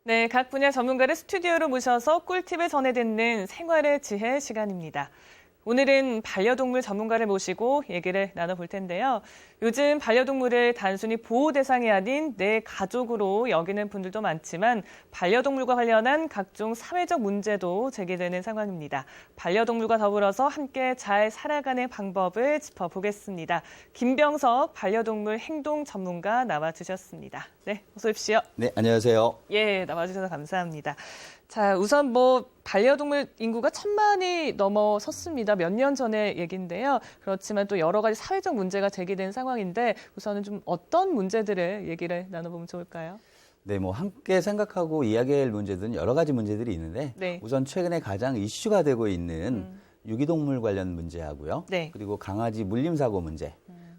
네, 각 분야 전문가를 스튜디오로 모셔서 꿀팁을 전해 듣는 생활의 지혜 시간입니다. 오늘은 반려동물 전문가를 모시고 얘기를 나눠볼 텐데요. 요즘 반려동물을 단순히 보호 대상이 아닌 내 가족으로 여기는 분들도 많지만 반려동물과 관련한 각종 사회적 문제도 제기되는 상황입니다. 반려동물과 더불어서 함께 잘 살아가는 방법을 짚어보겠습니다. 김병석 반려동물 행동 전문가 나와주셨습니다. 네, 어서 오십시오. 네, 안녕하세요. 예, 나와주셔서 감사합니다. 자, 우선 반려동물 인구가 1,000만이 넘어섰습니다. 몇 년 전의 얘기인데요. 그렇지만 또 여러 가지 사회적 문제가 제기된 상황인데 우선은 좀 어떤 문제들을 얘기를 나눠보면 좋을까요? 네, 함께 생각하고 이야기할 문제들은 여러 가지 문제들이 있는데 네. 우선 최근에 가장 이슈가 되고 있는 유기동물 관련 문제하고요. 네. 그리고 강아지 물림사고 문제.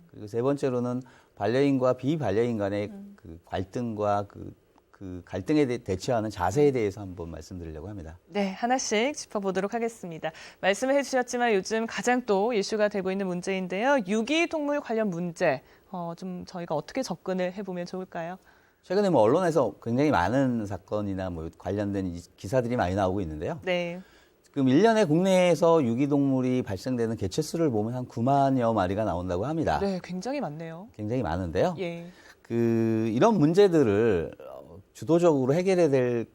그리고 세 번째로는 반려인과 비반려인 간의 그 갈등과 그 갈등에 대처하는 자세에 대해서 한번 말씀드리려고 합니다. 네, 하나씩 짚어보도록 하겠습니다. 말씀을 해주셨지만 요즘 가장 또 이슈가 되고 있는 문제인데요. 유기동물 관련 문제, 좀 저희가 어떻게 접근을 해보면 좋을까요? 최근에 언론에서 굉장히 많은 사건이나 관련된 기사들이 많이 나오고 있는데요. 네. 지금 1년에 국내에서 유기동물이 발생되는 개체수를 보면 한 9만여 마리가 나온다고 합니다. 네, 굉장히 많네요. 굉장히 많은데요. 예. 이런 문제들을 주도적으로 해결해야 될,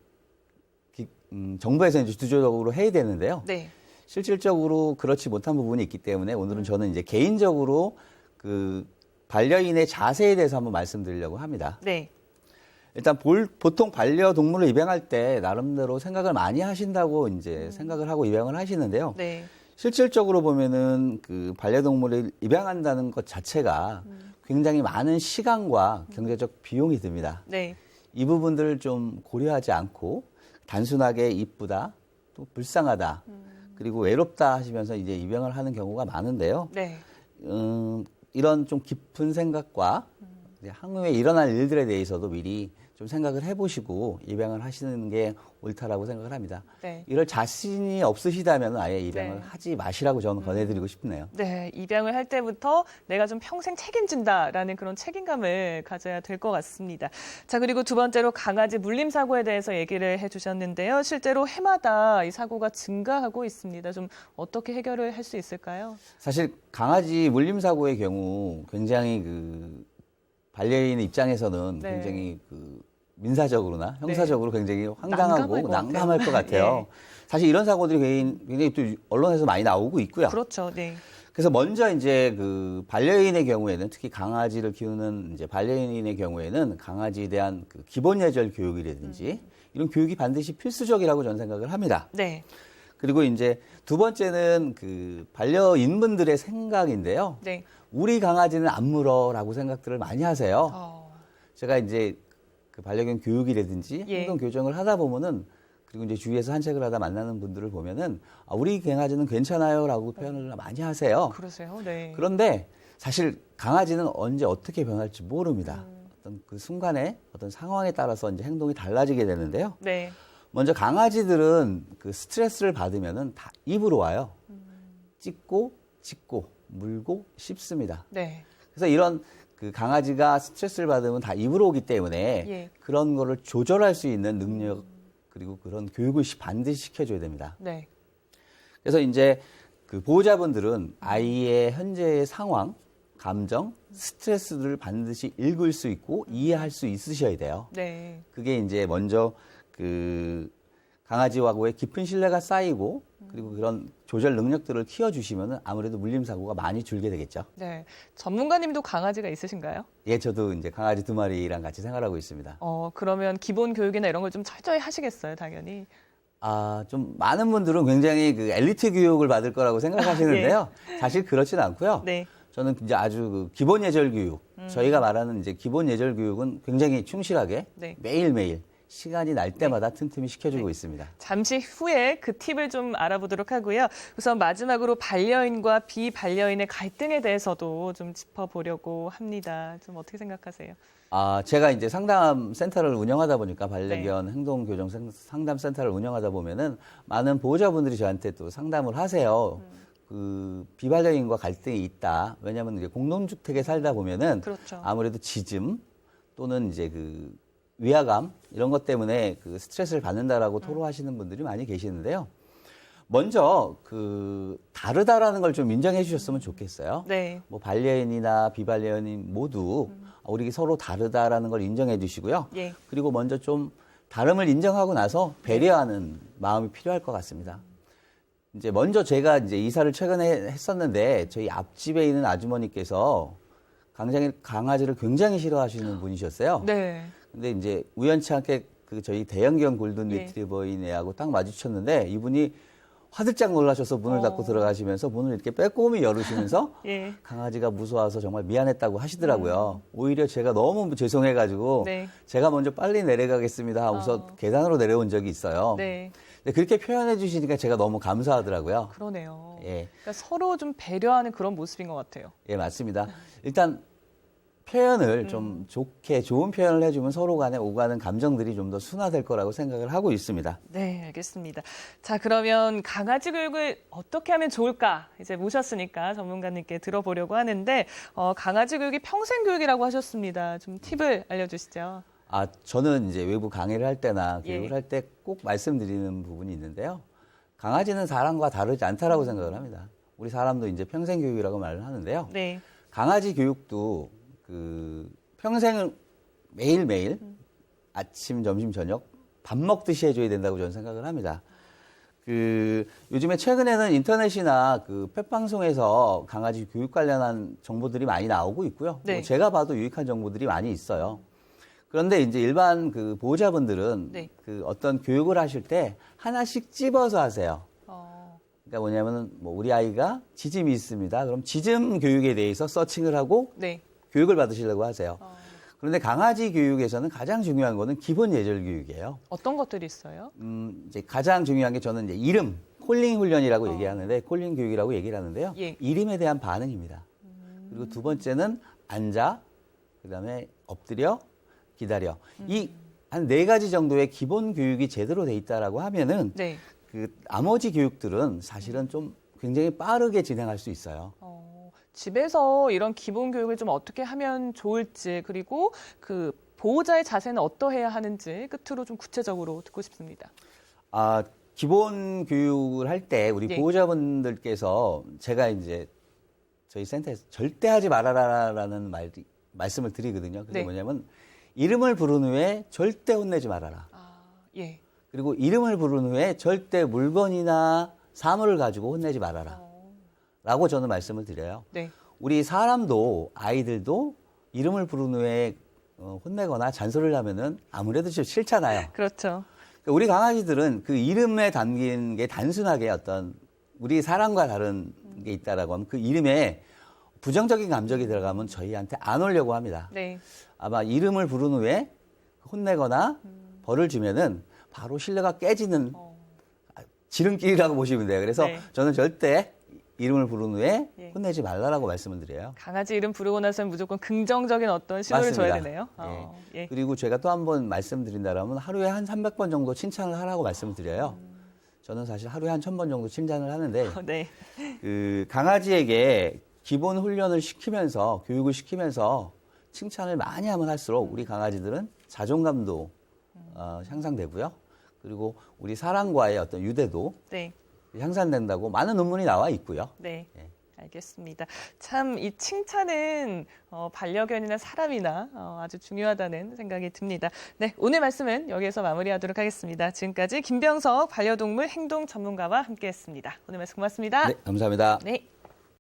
정부에서 이제 주도적으로 해야 되는데요. 네. 실질적으로 그렇지 못한 부분이 있기 때문에 오늘은 저는 이제 개인적으로 반려인의 자세에 대해서 한번 말씀드리려고 합니다. 네. 일단 보통 반려동물을 입양할 때 나름대로 생각을 많이 하신다고 이제 생각을 하고 입양을 하시는데요. 네. 실질적으로 보면은 반려동물을 입양한다는 것 자체가 굉장히 많은 시간과 경제적 비용이 듭니다. 네. 이 부분들을 좀 고려하지 않고 단순하게 이쁘다, 또 불쌍하다, 그리고 외롭다 하시면서 이제 입양을 하는 경우가 많은데요. 네. 이런 좀 깊은 생각과 이제 향후에 일어날 일들에 대해서도 미리 좀 생각을 해보시고 입양을 하시는 게 옳다라고 생각을 합니다. 네. 이럴 자신이 없으시다면 아예 입양을 네. 하지 마시라고 저는 권해드리고 싶네요. 네, 입양을 할 때부터 내가 좀 평생 책임진다라는 그런 책임감을 가져야 될 것 같습니다. 자, 그리고 두 번째로 강아지 물림 사고에 대해서 얘기를 해주셨는데요. 실제로 해마다 이 사고가 증가하고 있습니다. 좀 어떻게 해결을 할 수 있을까요? 사실 강아지 물림 사고의 경우 굉장히 반려인의 입장에서는 네. 굉장히 민사적으로나 형사적으로 굉장히 황당하고 난감할 것 같아요. 예. 사실 이런 사고들이 굉장히 또 언론에서 많이 나오고 있고요. 그렇죠. 네. 그래서 먼저 이제 반려인의 경우에는 특히 강아지를 키우는 이제 반려인의 경우에는 강아지에 대한 기본 예절 교육이라든지 이런 교육이 반드시 필수적이라고 저는 생각을 합니다. 네. 그리고 이제 두 번째는 반려인분들의 생각인데요. 네. 우리 강아지는 안 물어라고 생각들을 많이 하세요. 제가 이제 반려견 교육이라든지 예. 행동 교정을 하다 보면은 그리고 이제 주위에서 산책을 하다 만나는 분들을 보면은 우리 강아지는 괜찮아요라고 표현을 많이 하세요. 그러세요? 네. 그런데 사실 강아지는 언제 어떻게 변할지 모릅니다. 어떤 순간에 어떤 상황에 따라서 이제 행동이 달라지게 되는데요. 네. 먼저 강아지들은 스트레스를 받으면은 다 입으로 와요. 찢고, 물고, 씹습니다. 네. 그래서 이런 강아지가 스트레스를 받으면 다 입으로 오기 때문에 예. 그런 거를 조절할 수 있는 능력 그리고 그런 교육을 반드시 시켜줘야 됩니다. 네. 그래서 이제 보호자분들은 아이의 현재의 상황, 감정, 스트레스를 반드시 읽을 수 있고 이해할 수 있으셔야 돼요. 네. 그게 이제 먼저 강아지와의 깊은 신뢰가 쌓이고 그리고 그런 조절 능력들을 키워주시면 아무래도 물림사고가 많이 줄게 되겠죠. 네. 전문가님도 강아지가 있으신가요? 예, 저도 이제 강아지 2마리랑 같이 생활하고 있습니다. 그러면 기본 교육이나 이런 걸 좀 철저히 하시겠어요, 당연히. 좀 많은 분들은 굉장히 엘리트 교육을 받을 거라고 생각하시는데요. 사실 그렇지는 않고요. 네. 저는 이제 아주 기본 예절 교육, 저희가 말하는 이제 기본 예절 교육은 굉장히 충실하게 네. 매일매일 시간이 날 때마다 틈틈이 시켜주고 있습니다. 잠시 후에 그 팁을 좀 알아보도록 하고요. 우선 마지막으로 반려인과 비반려인의 갈등에 대해서도 좀 짚어보려고 합니다. 좀 어떻게 생각하세요? 제가 이제 상담 센터를 운영하다 보니까 반려견 행동 교정 상담 센터를 운영하다 보면은 많은 보호자분들이 저한테 또 상담을 하세요. 비반려인과 갈등이 있다. 왜냐하면 이제 공동주택에 살다 보면은 그렇죠. 아무래도 짖음 또는 이제 위화감 이런 것 때문에 그 스트레스를 받는다라고 토로하시는 분들이 많이 계시는데요. 먼저 그 다르다라는 걸 좀 인정해 주셨으면 좋겠어요. 네. 뭐 반려인이나 비반려인 모두 우리 서로 다르다라는 걸 인정해 주시고요. 예. 그리고 먼저 좀 다름을 인정하고 나서 배려하는 마음이 필요할 것 같습니다. 이제 먼저 제가 이제 이사를 최근에 했었는데 저희 앞집에 있는 아주머니께서 강아지를 굉장히 싫어하시는 분이셨어요. 네. 근데 이제 우연치 않게 그 저희 대형견 골든 예. 리트리버인 애하고 딱 마주쳤는데 이분이 화들짝 놀라셔서 문을 닫고 들어가시면서 문을 이렇게 빼꼼히 열으시면서 예. 강아지가 무서워서 정말 미안했다고 하시더라고요. 오히려 제가 너무 죄송해가지고 네. 제가 먼저 빨리 내려가겠습니다 하고서 계단으로 내려온 적이 있어요. 네. 근데 그렇게 표현해 주시니까 제가 너무 감사하더라고요. 그러네요. 예. 그러니까 서로 좀 배려하는 그런 모습인 것 같아요. 예, 맞습니다. 일단 표현을 좀 좋게 좋은 표현을 해주면 서로 간에 오가는 감정들이 좀 더 순화될 거라고 생각을 하고 있습니다. 네, 알겠습니다. 자, 그러면 강아지 교육을 어떻게 하면 좋을까? 이제 모셨으니까 전문가님께 들어보려고 하는데 강아지 교육이 평생 교육이라고 하셨습니다. 좀 팁을 알려주시죠. 아, 저는 이제 외부 강의를 할 때나 예. 교육을 할 때 꼭 말씀드리는 부분이 있는데요. 강아지는 사람과 다르지 않다라고 생각을 합니다. 우리 사람도 이제 평생 교육이라고 말을 하는데요. 네. 강아지 교육도 그 평생을 매일매일 아침, 점심, 저녁 밥 먹듯이 해줘야 된다고 저는 생각을 합니다. 그 요즘에 최근에는 인터넷이나 그 펫방송에서 강아지 교육 관련한 정보들이 많이 나오고 있고요. 네. 뭐 제가 봐도 유익한 정보들이 많이 있어요. 그런데 이제 일반 그 보호자분들은 네. 그 어떤 교육을 하실 때 하나씩 찝어서 하세요. 그러니까 뭐냐면은 뭐 우리 아이가 지짐이 있습니다. 그럼 지짐 교육에 대해서 서칭을 하고 네. 교육을 받으시려고 하세요. 그런데 강아지 교육에서는 가장 중요한 거는 기본 예절 교육이에요. 어떤 것들이 있어요? 이제 가장 중요한 게 저는 이제 이름, 콜링 훈련이라고 얘기하는데 콜링 교육이라고 얘기를 하는데요. 예. 이름에 대한 반응입니다. 그리고 두 번째는 앉아, 그다음에 엎드려, 기다려. 이 한 4가지 정도의 기본 교육이 제대로 돼 있다라고 하면은 네. 그 나머지 교육들은 사실은 좀 굉장히 빠르게 진행할 수 있어요. 집에서 이런 기본 교육을 좀 어떻게 하면 좋을지 그리고 그 보호자의 자세는 어떠해야 하는지 끝으로 좀 구체적으로 듣고 싶습니다. 아, 기본 교육을 할 때 우리 예. 보호자분들께서 제가 이제 저희 센터에서 절대 하지 말아라라는 말씀을 드리거든요. 그게 네. 뭐냐면 이름을 부른 후에 절대 혼내지 말아라. 예. 그리고 이름을 부른 후에 절대 물건이나 사물을 가지고 혼내지 말아라. 라고 저는 말씀을 드려요. 네. 우리 사람도 아이들도 이름을 부른 후에 혼내거나 잔소리를 하면은 아무래도 좀 싫잖아요. 그렇죠. 우리 강아지들은 그 이름에 담긴 게 단순하게 어떤 우리 사람과 다른 게 있다라고 하면 그 이름에 부정적인 감정이 들어가면 저희한테 안 오려고 합니다. 네. 아마 이름을 부른 후에 혼내거나 벌을 주면은 바로 신뢰가 깨지는 지름길이라고 보시면 돼요. 그래서 네. 저는 절대 이름을 부른 후에 예. 혼내지 말라라고 말씀을 드려요. 강아지 이름 부르고 나서는 무조건 긍정적인 어떤 신호를 줘야 되네요. 예. 예. 그리고 제가 또 한 번 말씀드린다면 하루에 한 300번 정도 칭찬을 하라고 말씀을 드려요. 저는 사실 하루에 한 1000번 정도 칭찬을 하는데 네. 그 강아지에게 기본 훈련을 시키면서 교육을 시키면서 칭찬을 많이 하면 할수록 우리 강아지들은 자존감도 향상되고요. 그리고 우리 사람과의 어떤 유대도 네. 향상된다고 많은 논문이 나와 있고요. 네. 예. 알겠습니다. 참 이 칭찬은 반려견이나 사람이나 아주 중요하다는 생각이 듭니다. 네, 오늘 말씀은 여기에서 마무리하도록 하겠습니다. 지금까지 김병석 반려동물 행동 전문가와 함께했습니다. 오늘 말씀 고맙습니다. 네, 감사합니다. 네.